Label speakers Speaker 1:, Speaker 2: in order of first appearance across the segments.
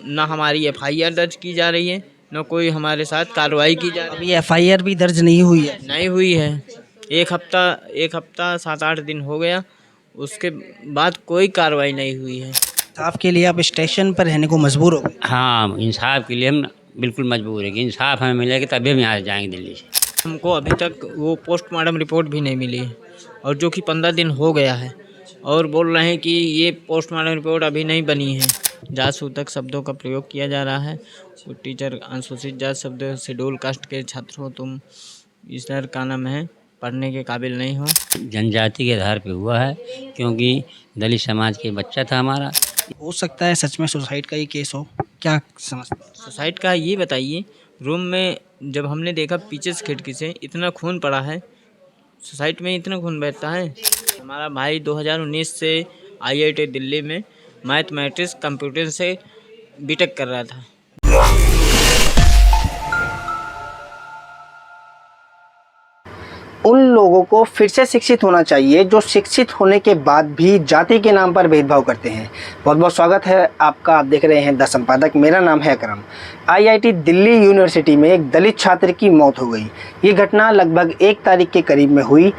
Speaker 1: ना हमारी एफआईआर दर्ज की जा रही है, न कोई हमारे साथ कार्रवाई की जा रही
Speaker 2: अभी एफआईआर भी दर्ज नहीं हुई है।
Speaker 1: है। नहीं हुई है। एक हफ्ता 7-8 दिन हो गया, उसके बाद कोई कार्रवाई नहीं हुई है।
Speaker 2: इंसाफ के लिए आप स्टेशन पर रहने को मजबूर हो गए।
Speaker 3: हाँ, इंसाफ के लिए हम बिल्कुल मजबूर है कि इंसाफ हमें मिलेगा तभी हम यहाँ से जाएंगे दिल्ली से।
Speaker 1: हमको अभी तक वो पोस्टमार्टम रिपोर्ट भी नहीं मिली है, और जो कि 15 दिन हो गया है, और बोल रहे हैं कि ये पोस्टमार्टम रिपोर्ट अभी नहीं बनी है। जात सूचक शब्दों का प्रयोग किया जा रहा है। वो टीचर अनुसूचित जात शब्द, शेड्यूल कास्ट के छात्र हो तुम, इस तरह का नाम है, पढ़ने के काबिल नहीं हो।
Speaker 3: जनजाति के आधार पे हुआ है, क्योंकि दलित समाज के बच्चा था हमारा।
Speaker 2: हो सकता है सच में सुसाइड का ही केस हो, क्या समझते हैं?
Speaker 1: सुसाइड का ये बताइए, रूम में जब हमने देखा पीछे से खिड़की से इतना खून पड़ा है, सोसाइटी में इतना खून बहता है। हमारा भाई 2019 से आईआईटी दिल्ली में मैथमेटिक्स कंप्यूटर से बीटेक कर रहा था।
Speaker 2: उन लोगों को फिर से शिक्षित होना चाहिए जो शिक्षित होने के बाद भी जाति के नाम पर भेदभाव करते हैं। बहुत बहुत स्वागत है आपका। आप देख रहे हैं द संपादक। मेरा नाम है अकरम। आईआईटी दिल्ली यूनिवर्सिटी में एक दलित छात्र की मौत हो गई। ये घटना लगभग 1 तारीख के करीब में हुई।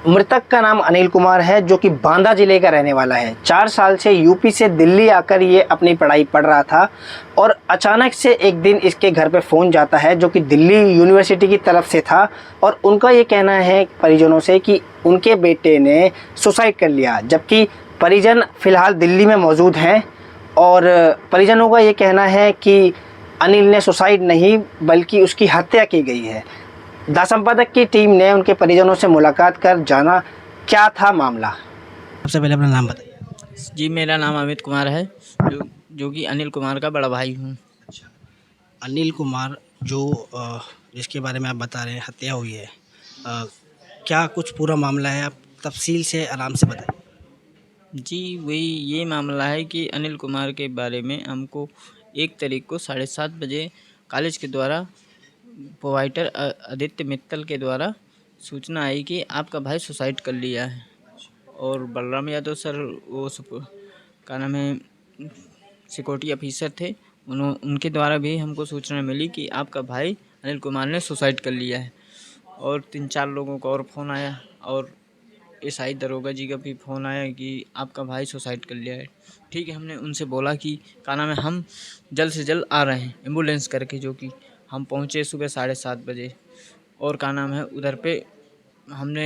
Speaker 2: मृतक का नाम अनिल कुमार है, जो कि बांदा जिले का रहने वाला है। 4 साल से यूपी से दिल्ली आकर ये अपनी पढ़ाई पढ़ रहा था, और अचानक से एक दिन इसके घर पे फ़ोन जाता है, जो कि दिल्ली यूनिवर्सिटी की तरफ से था। और उनका ये कहना है परिजनों से कि उनके बेटे ने सुसाइड कर लिया, जबकि परिजन फ़िलहाल दिल्ली में मौजूद हैं। और परिजनों का ये कहना है कि अनिल ने सुसाइड नहीं बल्कि उसकी हत्या की गई है। द संपादक की टीम ने उनके परिजनों से मुलाकात कर जाना क्या था मामला। सबसे पहले अपना नाम बताइए।
Speaker 1: जी, मेरा नाम अमित कुमार है, जो कि अनिल कुमार का बड़ा भाई हूँ।
Speaker 2: अनिल कुमार जिसके बारे में आप बता रहे हैं हत्या हुई है, क्या कुछ पूरा मामला है? आप तफसील से आराम से बताइए।
Speaker 1: जी, वही ये मामला है कि अनिल कुमार के बारे में हमको 1 तारीख को 7:30 बजे कॉलेज के द्वारा प्रोवाइडर आदित्य मित्तल के द्वारा सूचना आई कि आपका भाई सुसाइड कर लिया है। और बलराम यादव सर, वो क्या नाम है, सिक्योरिटी ऑफिसर थे, उनके द्वारा भी हमको सूचना मिली कि आपका भाई अनिल कुमार ने सुसाइड कर लिया है। और 3-4 लोगों का और फ़ोन आया, और एसआई दरोगा जी का भी फ़ोन आया कि आपका भाई सुसाइड कर लिया है। ठीक है, हमने उनसे बोला कि क्या नाम है, हम जल्द से जल्द आ रहे हैं एम्बुलेंस करके, जो कि हम पहुँचे सुबह 7:30 बजे। और क्या नाम है, उधर पे हमने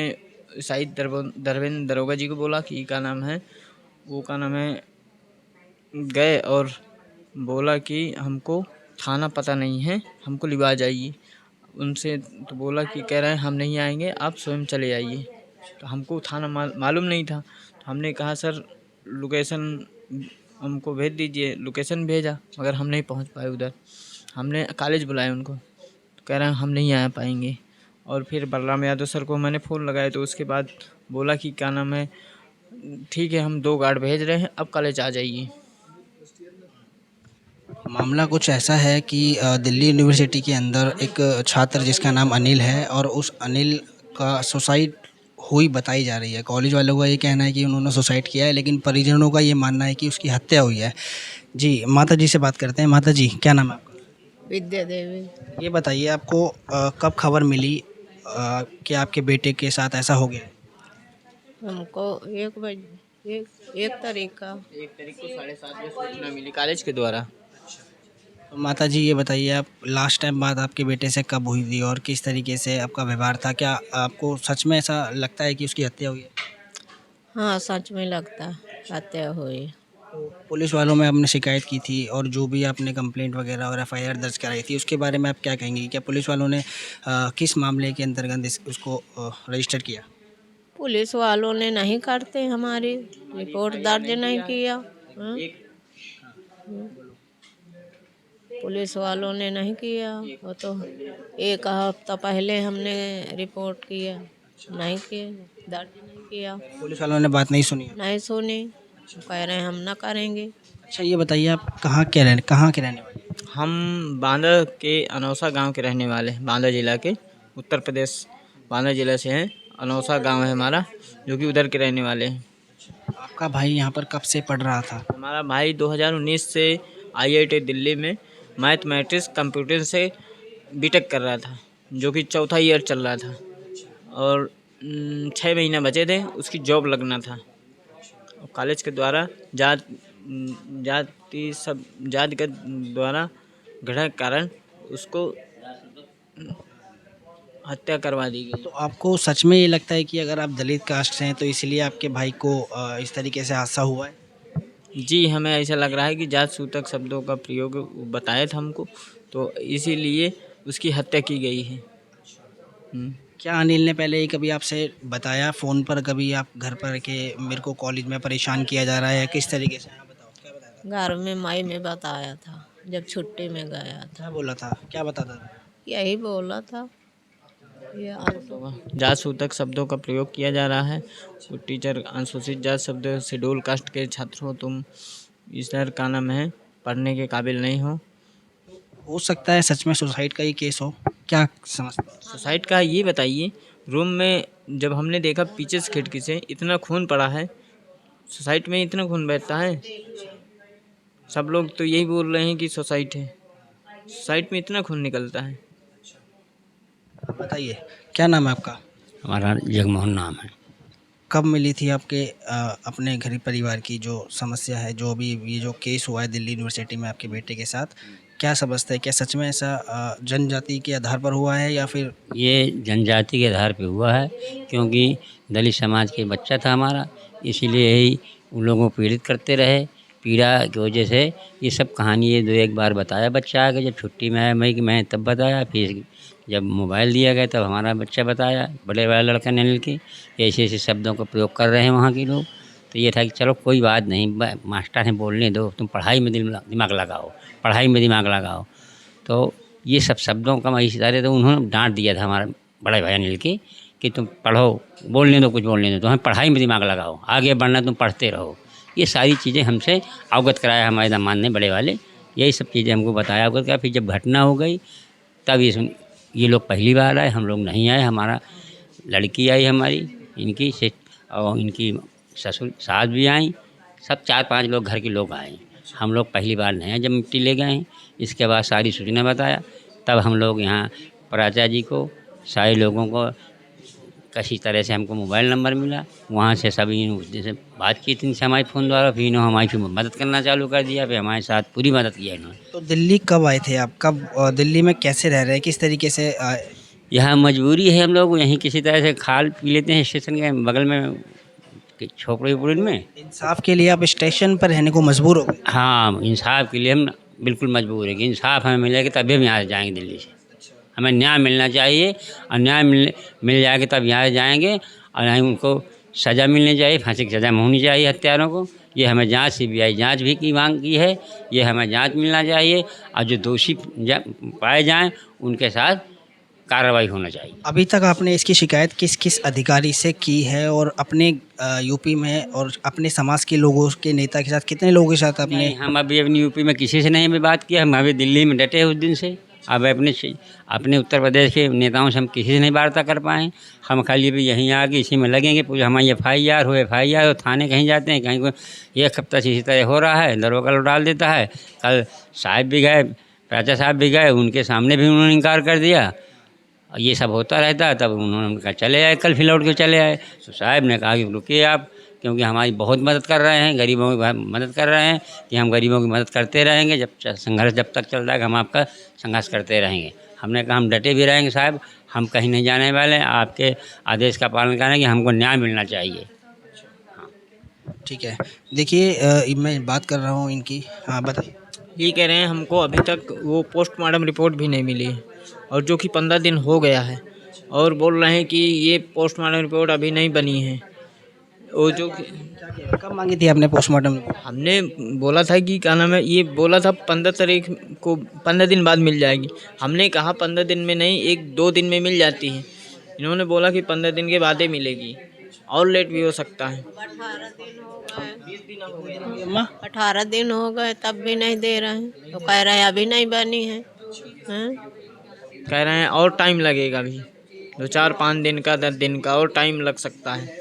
Speaker 1: एसआई धर्मेंद्र दरोगा जी को बोला कि क्या नाम है, वो क्या नाम है, गए और बोला कि हमको थाना पता नहीं है, हमको लिवा जाइए। उनसे तो बोला कि कह रहे हैं हम नहीं आएंगे, आप स्वयं चले आइए। तो हमको थाना मालूम नहीं था, तो हमने कहा सर लोकेशन हमको भेज दीजिए। लोकेशन भेजा, मगर हम नहीं पहुंच पाए उधर। हमने कॉलेज बुलाया उनको, तो कह रहे हैं हम नहीं आ पाएंगे। और फिर बलराम यादव सर को मैंने फ़ोन लगाया, तो उसके बाद बोला कि क्या नाम है, ठीक है हम 2 गार्ड भेज रहे हैं, अब कॉलेज आ जाइए।
Speaker 2: मामला कुछ ऐसा है कि दिल्ली यूनिवर्सिटी के अंदर एक छात्र जिसका नाम अनिल है, और उस अनिल का सुसाइड हुई बताई जा रही है। कॉलेज वालों का ये कहना है कि उन्होंने सुसाइड किया है, लेकिन परिजनों का ये मानना है कि उसकी हत्या हुई है। जी, माता जी से बात करते हैं। माता जी, क्या नाम है आपका?
Speaker 4: विद्या देवी।
Speaker 2: ये बताइए, आपको कब खबर मिली कि आपके बेटे के साथ ऐसा हो गया है?
Speaker 4: हमको 1 बजे 1 तारीख का
Speaker 1: 1 तारीख को 7:30 बजे सूचना मिली कॉलेज के द्वारा।
Speaker 2: तो माता जी ये बताइए, आप लास्ट टाइम बात आपके बेटे से कब हुई थी और किस तरीके से आपका व्यवहार था? क्या आपको सच में ऐसा लगता है कि उसकी हत्या हुई है?
Speaker 4: हाँ, सच में लगता हत्या हुई।
Speaker 2: तो पुलिस वालों में आपने शिकायत की थी, और जो भी आपने कंप्लेंट वगैरह और एफआईआर दर्ज कराई थी, उसके बारे में आप क्या कहेंगे? क्या पुलिस वालों ने किस मामले के अंतर्गत उसको रजिस्टर किया?
Speaker 4: पुलिस वालों ने नहीं करते, हमारी रिपोर्ट दर्ज नहीं किया। हाँ? पुलिस वालों ने नहीं किया। वो तो 1 हफ्ता पहले हमने रिपोर्ट किया, नहीं किया, दर्ज नहीं किया।
Speaker 2: पुलिस वालों ने बात नहीं सुनी?
Speaker 4: नहीं सुनी, कह रहे हैं हम ना करेंगे।
Speaker 2: अच्छा, ये बताइए, आप कहाँ के रहने वाले?
Speaker 1: हम बांदा के अनौसा गांव के रहने वाले हैं, बांदा जिला के, उत्तर प्रदेश बांदा जिला से हैं। अनौसा गांव है हमारा, जो कि उधर के रहने वाले हैं।
Speaker 2: आपका भाई यहाँ पर कब से पढ़ रहा था?
Speaker 1: हमारा भाई 2019 से IIT दिल्ली में मैथमेटिक्स कंप्यूटर से बीटेक कर रहा था, जो कि चौथा ईयर चल रहा था और 6 महीने बचे थे उसकी जॉब लगना था। और कॉलेज के द्वारा जातिगत द्वारा घृणा के कारण उसको हत्या करवा दी गई।
Speaker 2: तो आपको सच में ये लगता है कि अगर आप दलित कास्ट से हैं तो इसलिए आपके भाई को इस तरीके से हादसा हुआ है?
Speaker 1: जी, हमें ऐसा लग रहा है कि जात सूतक शब्दों का प्रयोग बताया था हमको, तो इसीलिए उसकी हत्या की गई है।
Speaker 2: क्या अनिल ने पहले कभी आपसे बताया फ़ोन पर, कभी आप घर पर के मेरे को कॉलेज में परेशान किया जा रहा है, किस तरीके से? हाँ बताओ, क्या बताया था?
Speaker 4: घर में माई में बताया था जब छुट्टी में गया था।
Speaker 2: क्या बोला था, क्या बताता था?
Speaker 4: यही बोला था ये
Speaker 1: जात सूतक शब्दों का प्रयोग किया जा रहा है। तो टीचर अनुसूचित जात शब्द शेड्यूल कास्ट के छात्र हो तुम, इस तरह का नाम है, पढ़ने के काबिल नहीं हो
Speaker 2: सकता है सच में सुसाइड का ही केस हो, क्या समझते हैं?
Speaker 1: सुसाइड का ये बताइए, रूम में जब हमने देखा पीछे से खिड़की से इतना खून पड़ा है, सुसाइड में इतना खून बहता है। सब लोग तो यही बोल रहे हैं कि सुसाइड है, सुसाइड में इतना खून निकलता है।
Speaker 2: आप बताइए, क्या नाम है आपका?
Speaker 3: हमारा जगमोहन नाम है।
Speaker 2: कब मिली थी आपके अपने घर परिवार की जो समस्या है, जो अभी ये जो केस हुआ है दिल्ली यूनिवर्सिटी में आपके बेटे के साथ, क्या समझते हैं, क्या सच में ऐसा जनजाति के आधार पर हुआ है या फिर?
Speaker 3: ये जनजाति के आधार पे हुआ है, क्योंकि दलित समाज के बच्चा था हमारा, इसीलिए ही उन लोगों को पीड़ित करते रहे। पीड़ा की वजह से ये सब कहानी ये 2-1 बार बताया बच्चा आके, जब छुट्टी में आया मैं तब बताया, फिर जब मोबाइल दिया गया तब हमारा बच्चा बताया, बड़े वाला लड़का ने अनिल की, ऐसे ऐसे शब्दों का प्रयोग कर रहे हैं वहाँ के लोग। तो ये था कि चलो कोई बात नहीं, मास्टर हैं बोलने दो, तुम पढ़ाई में दिमाग लगाओ, पढ़ाई में दिमाग लगाओ। तो ये सब शब्दों का मैं इशारे तो उन्होंने डांट दिया था हमारे बड़े भाई अनिल की कि तुम पढ़ो, बोलने दो, कुछ बोलने दो, तो हमें पढ़ाई में दिमाग लगाओ, आगे बढ़ना, तुम पढ़ते रहो। ये सारी चीज़ें हमसे अवगत कराया हमारे दामाद ने, बड़े वाले, यही सब चीज़ें हमको बताया, अवगत कराया। फिर जब घटना हो गई तब ये लोग पहली बार आए, हम लोग नहीं आए, हमारा लड़की आई हमारी, इनकी से और इनकी ससुर सास भी आई, सब 4-5 लोग घर के लोग आए। हम लोग पहली बार नहीं आए, जब मिट्टी ले गए हैं, इसके बाद सारी सूचना बताया, तब हम लोग यहाँ प्राचार्य जी को, सारे लोगों को, किसी तरह से हमको मोबाइल नंबर मिला, वहाँ से सभी जैसे बातचीत इनसे हमारे फ़ोन द्वारा, फिर इन्होंने हमारी फिर मदद करना चालू कर दिया, फिर हमारे साथ पूरी मदद किया इन्होंने।
Speaker 2: तो दिल्ली कब आए थे आप, कब दिल्ली में कैसे रह रहे हैं, किस तरीके से
Speaker 3: यहाँ मजबूरी है, हम लोग यहीं किसी तरह से खाल पी लेते हैं स्टेशन के बगल में छोपड़ी उपड़ी में।
Speaker 2: इंसाफ के लिए आप स्टेशन पर रहने को मजबूर हो गए?
Speaker 3: हाँ, इंसाफ के लिए हम बिल्कुल मजबूर है कि इंसाफ हमें मिलेगा तभी हम यहाँ जाएंगे दिल्ली से। हमें न्याय मिलना चाहिए और न्याय मिल जाएगा तब यहाँ जाएंगे, और यहाँ उनको सज़ा मिलनी चाहिए, फांसी की सज़ा होनी चाहिए हत्यारों को। ये हमें जांच CBI जांच भी की मांग की है, ये हमें जांच मिलना चाहिए, और जो दोषी पाए जाएं उनके साथ कार्रवाई होना चाहिए।
Speaker 2: अभी तक आपने इसकी शिकायत किस किस अधिकारी से की है, और अपने यूपी में और अपने समाज के लोगों के नेता के साथ कितने लोगों के साथ आपने?
Speaker 3: नहीं, हम अभी अपनी यूपी में किसी से नहीं अभी बात किया, हम अभी दिल्ली में डटे उस दिन से। अब अपने उत्तर प्रदेश के नेताओं से हम किसी से नहीं वार्ता कर पाए। हम खाली भी यहीं आके इसी में लगेंगे, पूरे हमारी FIR हो, FIR हो, थाने कहीं जाते हैं, कहीं को एक हफ्ता से इसी तरह हो रहा है, दरोगा लोग डाल देता है। कल साहब भी गए, प्राचार्य साहब भी गए, उनके सामने भी उन्होंने इनकार कर दिया, और ये सब होता रहता है। तब उन्होंने कहा चले आए, कल फिर लौट के चले आए। तो साहब ने कहा कि रुकिए आप, क्योंकि हमारी बहुत मदद कर रहे हैं, गरीबों की मदद कर रहे हैं, कि हम गरीबों की मदद करते रहेंगे, जब संघर्ष जब तक चल रहा है हम आपका संघर्ष करते रहेंगे। हमने कहा हम डटे भी रहेंगे साहब, हम कहीं नहीं जाने वाले, आपके आदेश का पालन करेंगे, हमको न्याय मिलना चाहिए।
Speaker 2: ठीक है, देखिए मैं बात कर रहा हूँ इनकी। हाँ बताइए।
Speaker 1: ये कह रहे हैं हमको अभी तक वो पोस्टमार्टम रिपोर्ट भी नहीं मिली है, और जो कि 15 दिन हो गया है, और बोल रहे हैं कि ये पोस्टमार्टम रिपोर्ट अभी नहीं बनी है। वो जो
Speaker 2: कब मांगी थी आपने पोस्टमार्टम?
Speaker 1: हमने बोला था कि क्या नाम है, ये बोला था 15 तारीख को, 15 दिन बाद मिल जाएगी। हमने कहा 15 दिन में नहीं, 1-2 दिन में मिल जाती है। इन्होंने बोला कि 15 दिन के बाद ही मिलेगी, और लेट भी हो सकता है।
Speaker 4: 18 दिन हो गए तब भी नहीं दे रहे हैं, तो कह रहे हैं अभी नहीं बनी है।
Speaker 1: कह रहे हैं और टाइम लगेगा, अभी 2-4-5 दिन का, 10 दिन का और टाइम लग सकता है।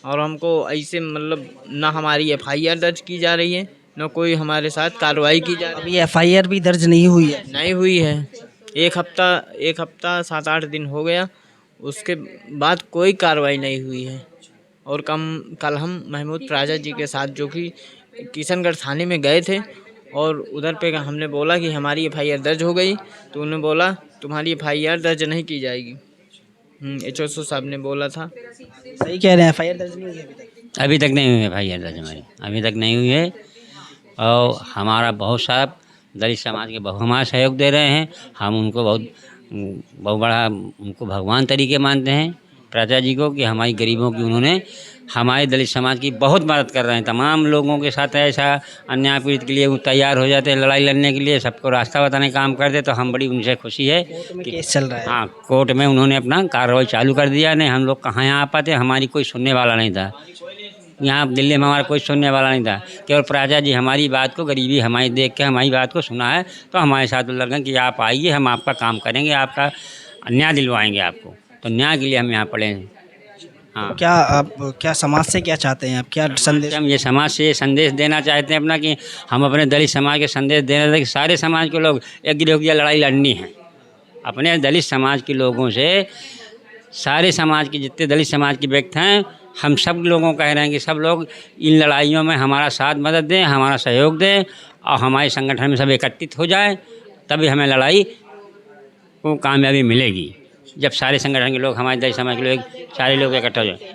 Speaker 1: और हमको ऐसे मतलब ना हमारी FIR दर्ज की जा रही है, न कोई हमारे साथ कार्रवाई की जा रही
Speaker 2: अभी एफआईआर भी दर्ज नहीं हुई है।
Speaker 1: नहीं हुई है। एक हफ्ता 7-8 दिन हो गया, उसके बाद कोई कार्रवाई नहीं हुई है। और कल हम महमूद प्राजा जी के साथ जो कि किशनगढ़ थाने में गए थे और उधर पे हमने बोला कि हमारी एफआईआर दर्ज हो गई, तो उन्होंने बोला तुम्हारी एफआईआर दर्ज नहीं की जाएगी। एचओ साहब ने बोला था।
Speaker 2: सही कह रहे हैं, एफआईआर दर्ज नहीं हुई है अभी तक।
Speaker 3: अभी तक नहीं हुई है भाई दर्ज हमारी, अभी तक नहीं हुई है। और हमारा बहुत सारा दलित समाज के बहुत हमारा सहयोग दे रहे हैं। हम उनको बहुत बड़ा उनको भगवान तरीके मानते हैं प्राचा जी को, कि हमारी गरीबों की उन्होंने हमारे दलित समाज की बहुत मदद कर रहे हैं। तमाम लोगों के साथ ऐसा अन्याय पीड़ित के लिए वो तैयार हो जाते हैं लड़ाई लड़ने के लिए, सबको रास्ता बताने का काम करते, तो हम बड़ी उनसे खुशी है।
Speaker 2: कोर्ट में केस चल रहा है।
Speaker 3: हाँ, कोर्ट में उन्होंने अपना कार्रवाई चालू कर दिया। नहीं हम लोग कहाँ यहाँ आ पाते, हमारी कोई सुनने वाला नहीं था। यहाँ दिल्ली में हमारा कोई सुनने वाला नहीं था। केवल प्राचा जी हमारी बात को, गरीबी हमारी देख के हमारी बात को सुना है, तो हमारे साथ लगे कि आप आइए, हम आपका काम करेंगे, आपका न्याय दिलवाएंगे आपको। तो न्याय के लिए हम यहाँ पड़े हैं। हाँ,
Speaker 2: क्या आप क्या समाज से क्या चाहते हैं, आप क्या संदेश?
Speaker 3: हम ये समाज से ये संदेश देना चाहते हैं अपना, कि हम अपने दलित समाज के संदेश देना था कि सारे समाज के लोग एक गिरोह लड़ाई लड़नी है। अपने दलित समाज के लोगों से, सारे समाज के जितने दलित समाज के व्यक्ति हैं, हम सब लोगों को कह रहे हैं कि सब लोग इन लड़ाइयों में हमारा साथ मदद दें, हमारा सहयोग दें और हमारे संगठन में सब एकत्रित हो जाए, तभी हमें लड़ाई को कामयाबी मिलेगी। जब सारे संगठन के लोग, हमारे दलित समाज के लोग, सारे लोग इकट्ठा हो जाए।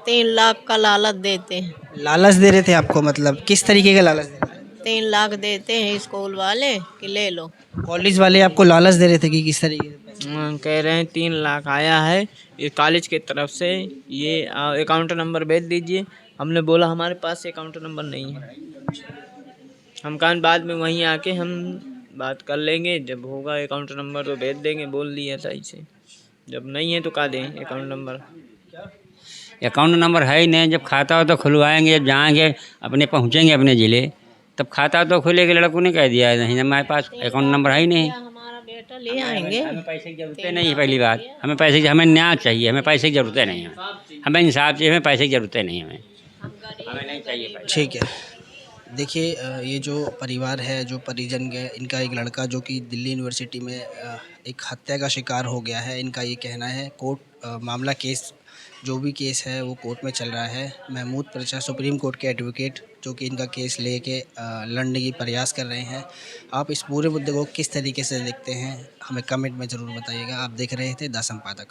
Speaker 4: 3 लाख का लालच देते हैं।
Speaker 2: लालच दे रहे थे आपको, मतलब किस तरीके का लालच दे रहे
Speaker 4: 3 लाख देते हैं स्कूल वाले कि ले लो।
Speaker 2: थे? कॉलेज वाले आपको लालच दे रहे थे कि किस तरीके से?
Speaker 1: कह रहे हैं 3 लाख आया है ये कॉलेज की तरफ से, ये अकाउंट नंबर भेज दीजिए। हमने बोला हमारे पास अकाउंट नंबर नहीं है। हम कहा बाद में वहीं आके हम बात कर लेंगे, जब होगा अकाउंट नंबर तो भेज देंगे, बोल दिया था इसे। जब नहीं है तो कहा दें अकाउंट नंबर।
Speaker 3: अकाउंट नंबर है ही नहीं। जब खाता हो तो खुलवाएंगे, जब जाएंगे अपने पहुँचेंगे अपने ज़िले, तब खाता तो खुलेगा। लड़कों ने कह दिया है नहीं, हमारे पास अकाउंट नंबर है ही नहीं।
Speaker 4: हमारा बेटा ले आएंगे।
Speaker 3: हमें पैसे की ज़रूरत नहीं है। पहली बात, हमें पैसे की, हमें न्याय चाहिए, हमें पैसे की ज़रूरत नहीं है। हमें इंसाफ चाहिए, हमें पैसे की ज़रूरत नहीं है। हमें नहीं चाहिए पैसे।
Speaker 2: ठीक है, देखिए ये जो परिवार है, जो परिजन है, इनका एक लड़का जो कि दिल्ली यूनिवर्सिटी में एक हत्या का शिकार हो गया है। इनका ये कहना है, कोर्ट मामला केस जो भी केस है वो कोर्ट में चल रहा है। महमूद प्रचा सुप्रीम कोर्ट के एडवोकेट जो कि इनका केस लेके लड़ने की प्रयास कर रहे हैं। आप इस पूरे मुद्दे को किस तरीके से देखते हैं, हमें कमेंट में ज़रूर बताइएगा। आप देख रहे थे द संपादक।